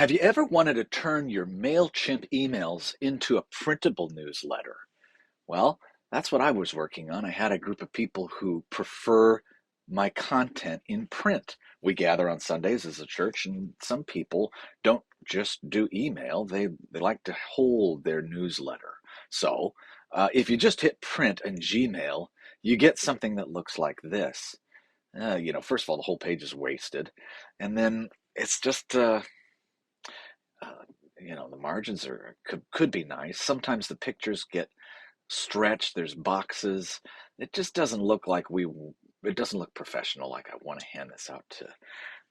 Have you ever wanted to turn your MailChimp emails into a printable newsletter? Well, that's what I was working on. I had a group of people who prefer my content in print. We gather on Sundays as a church, and some people don't just do email, they like to hold their newsletter. So if you just hit print in Gmail, you get something that looks like this. First of all, the whole page is wasted. And then it's just uh, the margins could be nice. Sometimes the pictures get stretched. There's boxes. It just doesn't look like it doesn't look professional. Like I want to hand this out to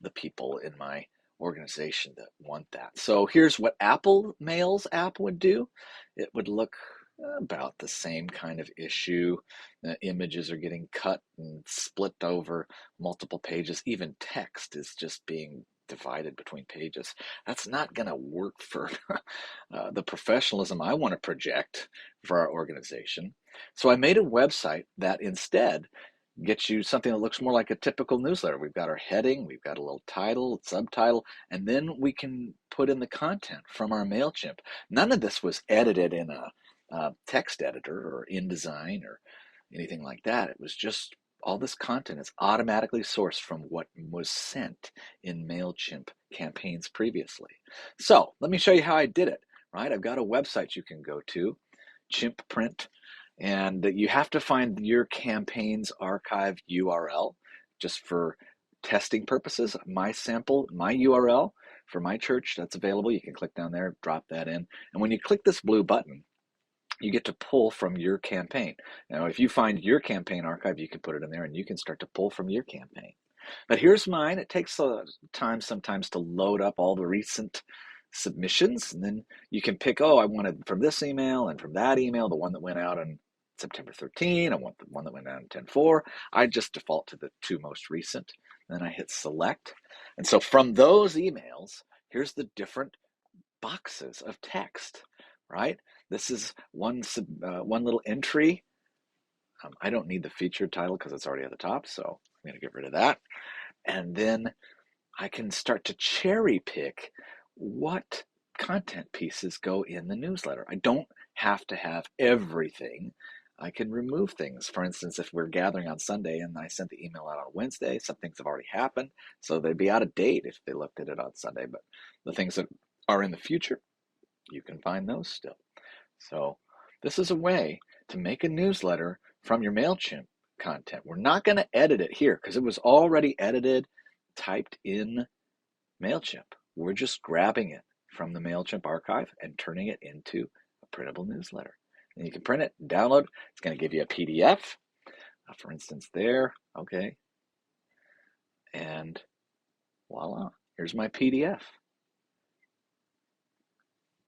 the people in my organization that want that. So here's what Apple Mail's app would do. It would look about the same kind of issue. The images are getting cut and split over multiple pages. Even text is just being divided between pages. That's not going to work for the professionalism I want to project for our organization. So I made a website that instead gets you something that looks more like a typical newsletter. We've got our heading, we've got a little title, subtitle, and then we can put in the content from our MailChimp. None of this was edited in a text editor or InDesign or anything like that. It was just all this content is automatically sourced from what was sent in MailChimp campaigns previously. So let me show you how I did it, right? I've got a website you can go to, Chimp Print, and you have to find your campaign's archive URL just for testing purposes. My URL for my church, that's available. You can click down there, drop that in. And when you click this blue button, you get to pull from your campaign. Now, if you find your campaign archive, you can put it in there and you can start to pull from your campaign. But here's mine. It takes time sometimes to load up all the recent submissions. And then you can pick, I wanted from this email and from that email, the one that went out on September 13. I want the one that went out on 10/4. I just default to the two most recent. Then I hit select. And so from those emails, here's the different boxes of text, right? This is one little entry. I don't need the featured title because it's already at the top, so I'm going to get rid of that. And then I can start to cherry pick what content pieces go in the newsletter. I don't have to have everything. I can remove things. For instance, if we're gathering on Sunday and I sent the email out on Wednesday, some things have already happened, so they'd be out of date if they looked at it on Sunday. But the things that are in the future, you can find those still. So this is a way to make a newsletter from your MailChimp content. We're not going to edit it here because it was already edited, typed in MailChimp. We're just grabbing it from the MailChimp archive and turning it into a printable newsletter. And you can print it, download. It's going to give you a PDF, for instance, there. Okay. And voila, here's my PDF.